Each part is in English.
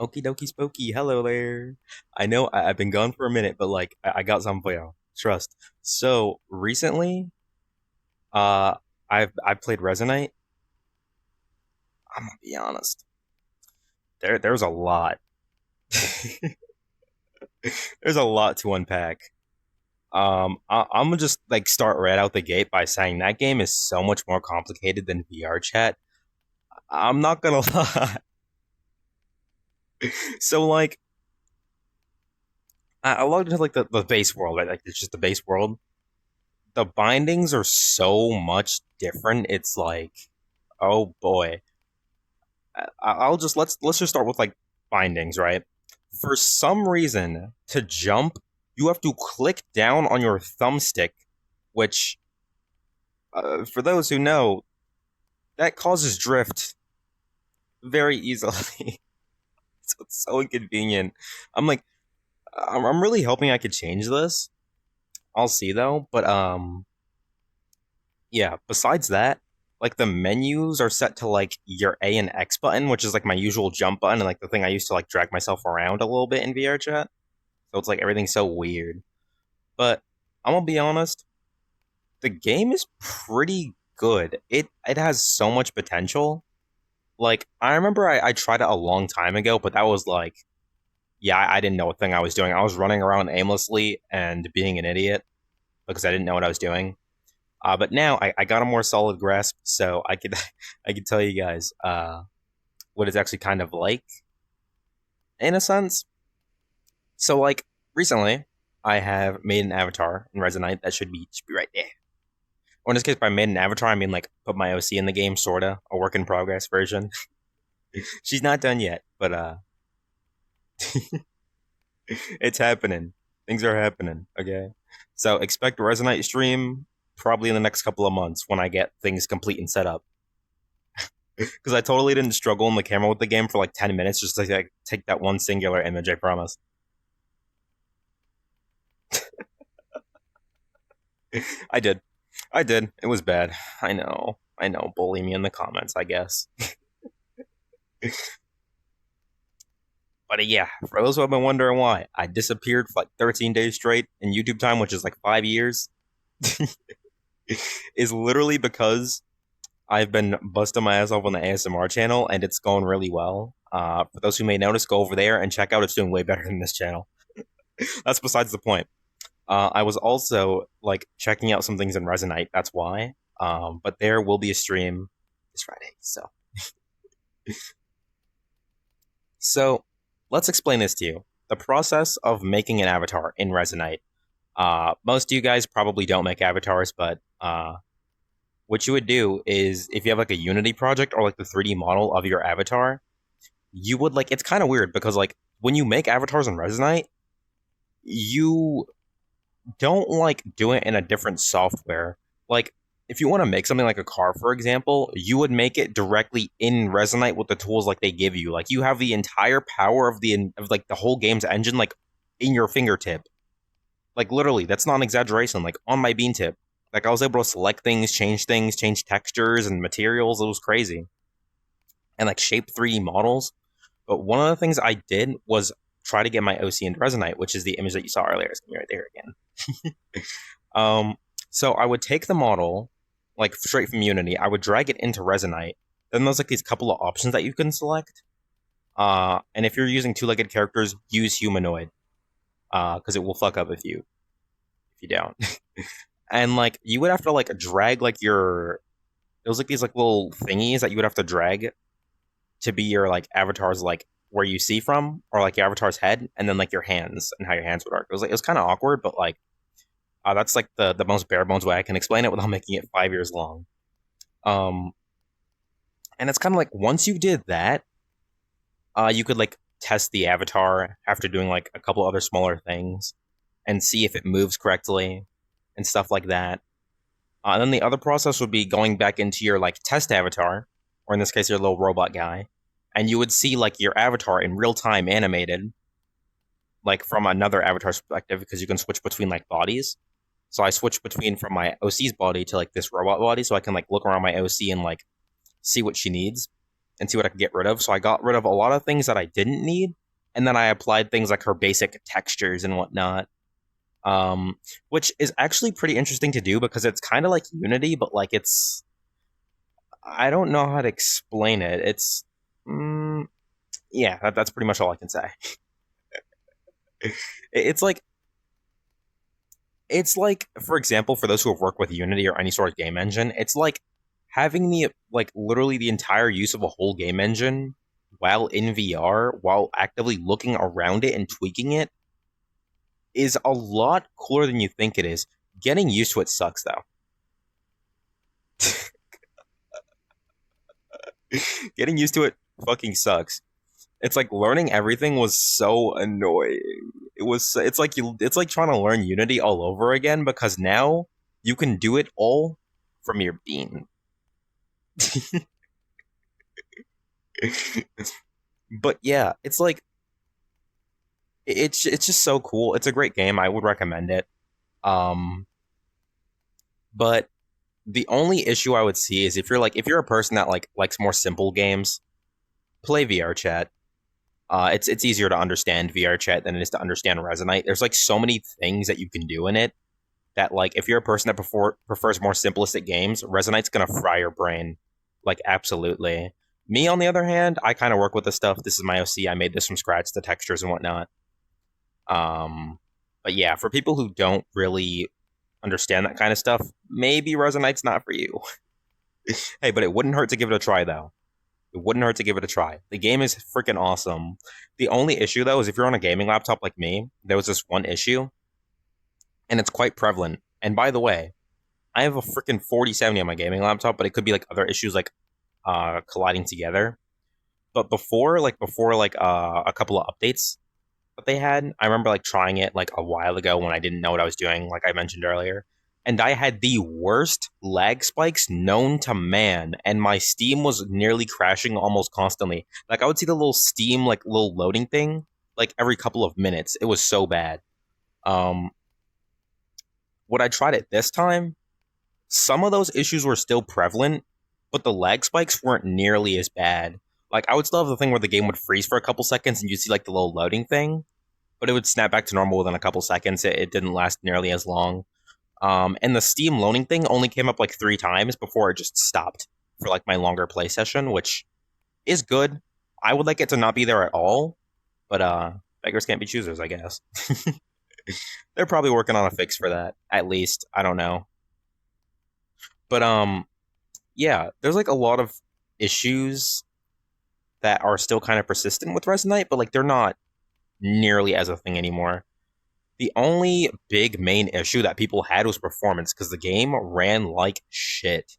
Okie dokie spooky. Hello there. I know I've been gone for a minute, but like I got something for you. Trust. So recently, uh, I've played Resonate. I'm gonna be honest. There's a lot. There's a lot to unpack. I'm gonna just like start right out the gate by saying that game is so much more complicated than VR chat. I'm not gonna lie. So like, I logged into like the base world, right? Like it's just the base world. The bindings are so much different. It's like, oh boy. I'll just let's just start with like bindings, right? For some reason, to jump, you have to click down on your thumbstick, which, for those who know, that causes drift very easily. So it's so inconvenient. I'm like, I'm really hoping I could change this. I'll see though, but yeah, besides that, like the menus are set to like your A and X button, which is like my usual jump button and like the thing I used to like drag myself around a little bit in VR chat. So it's like everything's so weird. But I'm gonna be honest, the game is pretty good. It has so much potential. Like I remember I tried it a long time ago, but that was like yeah, I didn't know what thing I was doing. I was running around aimlessly and being an idiot because I didn't know what I was doing. But now I got a more solid grasp, so I could I could tell you guys what it's actually kind of like in a sense. So like recently, I have made an avatar in Resonate that should be right there. Or in this case, by made an avatar, I mean like put my OC in the game, sorta a work in progress version. She's not done yet, but it's happening. Things are happening. Okay, so expect a Resonate stream probably in the next couple of months when I get things complete and set up. Because I totally didn't struggle in the camera with the game for like 10 minutes just to like, take that one singular image. I promise. I did. I did. It was bad. I know. I know. Bully me in the comments, I guess. But yeah, for those who have been wondering why, I disappeared for like 13 days straight in YouTube time, which is like 5 years, is literally because I've been busting my ass off on the ASMR channel and it's going really well. For those who may notice, go over there and check out. It's doing way better than this channel. That's besides the point. I was also like checking out some things in Resonate. That's why. But there will be a stream this Friday. So let's explain this to you. The process of making an avatar in Resonate. Most of you guys probably don't make avatars, but what you would do is if you have like a Unity project or like the 3D model of your avatar, you would like it's kind of weird because like when you make avatars in Resonate, you don't like do it in a different software. Like if you want to make something like a car, for example, you would make it directly in Resonate with the tools like they give you. Like you have the entire power of like the whole game's engine like in your fingertip. Like literally, that's not an exaggeration. Like on my bean tip, like I was able to select things, change textures and materials. It was crazy, and like shape 3D models. But one of the things I did was try to get my OC into Resonate, which is the image that you saw earlier. It's gonna be right there again. Um, so I would take the model, like straight from Unity, I would drag it into Resonate. Then there's like these couple of options that you can select. And if you're using two-legged characters, use humanoid, because it will fuck up if you don't. And like you would have to like drag like your it was like these like little thingies that you would have to drag to be your like avatar's like where you see from or like your avatar's head and then like your hands and how your hands would work. It was kind of awkward, but like that's like the most bare bones way I can explain it without making it 5 years long. Um, and it's kind of like once you did that, you could like test the avatar after doing like a couple other smaller things and see if it moves correctly and stuff like that. And then the other process would be going back into your like test avatar, or in this case, your little robot guy, and you would see like your avatar in real time animated, like from another avatar's perspective, because you can switch between like bodies. So I switched between from my OC's body to like this robot body, so I can like look around my OC and like see what she needs. and see what I could get rid of. So I got rid of a lot of things that I didn't need, and then I applied things like her basic textures and whatnot. Um, which is actually pretty interesting to do because it's kind of like Unity, but like it's I don't know how to explain it. Mm, yeah, that's pretty much all I can say. It's like for example, for those who have worked with Unity or any sort of game engine, it's like having the like literally the entire use of a whole game engine while in VR, while actively looking around it and tweaking it is a lot cooler than you think it is. Getting used to it sucks though. Getting used to it fucking sucks. It's like learning everything was so annoying. It's like trying to learn Unity all over again because now you can do it all from your bean. But yeah, it's like it's just so cool. It's a great game. I would recommend it. Um, but the only issue I would see is if you're a person that likes more simple games, play VR chat. It's easier to understand VR chat than it is to understand Resonite. There's like so many things that you can do in it that like if you're a person that prefers more simplistic games, Resonite's gonna fry your brain. Like absolutely. Me on the other hand, I kind of work with the stuff. This is my OC. I made this from scratch, the textures and whatnot. Um, but yeah, for people who don't really understand that kind of stuff, maybe Resonite's not for you. Hey, but it wouldn't hurt to give it a try though. It wouldn't hurt to give it a try. The game is freaking awesome. The only issue though is if you're on a gaming laptop like me, there was this one issue, and it's quite prevalent. And by the way, I have a freaking 4070 on my gaming laptop, but it could be like other issues like colliding together. But before a couple of updates that they had, I remember like trying it like a while ago when I didn't know what I was doing, like I mentioned earlier. And I had the worst lag spikes known to man, and my Steam was nearly crashing almost constantly. Like I would see the little Steam like little loading thing like every couple of minutes. It was so bad. Um, when I tried it this time, some of those issues were still prevalent, but the lag spikes weren't nearly as bad. Like I would still have the thing where the game would freeze for a couple seconds and you see like the little loading thing, but it would snap back to normal within a couple seconds. It didn't last nearly as long. And the Steam loaning thing only came up like 3 times before it just stopped for like my longer play session, which is good. I would like it to not be there at all, but beggars can't be choosers, I guess. They're probably working on a fix for that, at least. I don't know. But yeah, there's like a lot of issues that are still kind of persistent with Resonate, but like they're not nearly as a thing anymore. The only big main issue that people had was performance because the game ran like shit.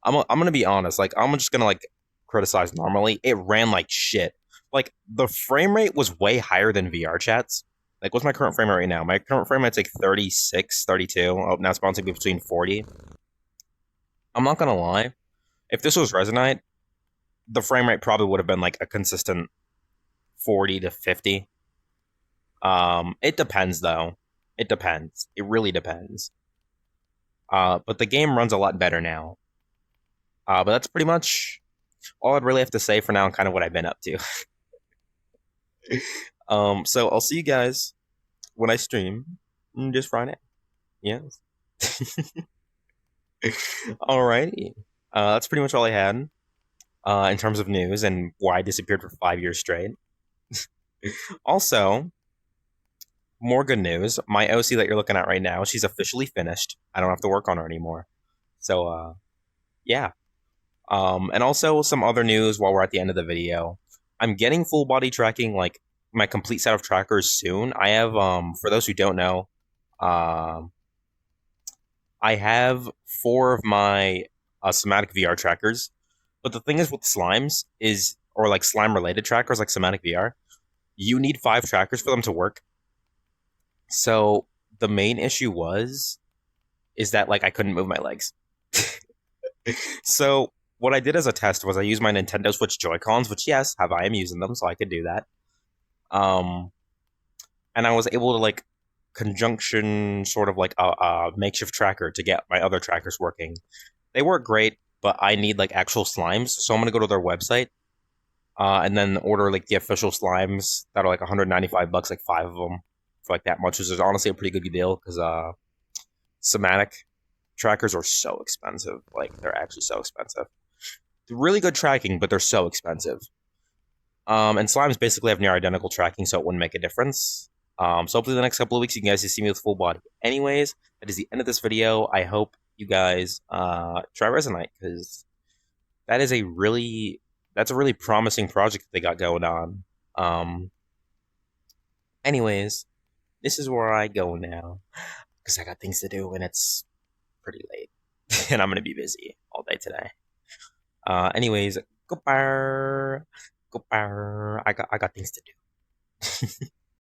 I'm gonna be honest, like I'm just gonna like criticize normally. It ran like shit. Like the frame rate was way higher than VR chats. Like what's my current frame rate right now? My current frame rate's like 36, 32. Oh, now it's bouncing between 40. I'm not gonna lie. If this was Resonate, the frame rate probably would have been like a consistent 40 to 50. It depends though. It depends. It really depends. But the game runs a lot better now. But that's pretty much all I'd really have to say for now and kind of what I've been up to. So I'll see you guys when I stream just Friday. Yes. Alrighty. That's pretty much all I had in terms of news and why I disappeared for 5 years straight. Also, more good news. My OC that you're looking at right now, she's officially finished. I don't have to work on her anymore. So, yeah. And also some other news while we're at the end of the video. I'm getting full body tracking, like my complete set of trackers soon. I have, for those who don't know, um, I have 4 of my somatic VR trackers. But the thing is with slimes is, or like slime related trackers like somatic VR, you need 5 trackers for them to work. So the main issue is that like I couldn't move my legs. So what I did as a test was I used my Nintendo Switch Joy-Cons, which yes, have I am using them, so I could do that. Um, and I was able to like conjunction sort of like a makeshift tracker to get my other trackers working. They work great, but I need like actual slimes, so I'm gonna go to their website and then order like the official slimes that are like 195 bucks, like five of them for like that much, which is honestly a pretty good deal because somatic trackers are so expensive. Like they're actually so expensive. They're really good tracking, but they're so expensive. And slimes basically have near identical tracking, so it wouldn't make a difference. So hopefully the next couple of weeks you guys can see me with full body. Anyways, that is the end of this video. I hope you guys try Resonite because that is a really that's a really promising project that they got going on. Um, anyways, this is where I go now because I got things to do and it's pretty late, and I'm gonna be busy all day today. Anyways, goodbye, goodbye. I got things to do.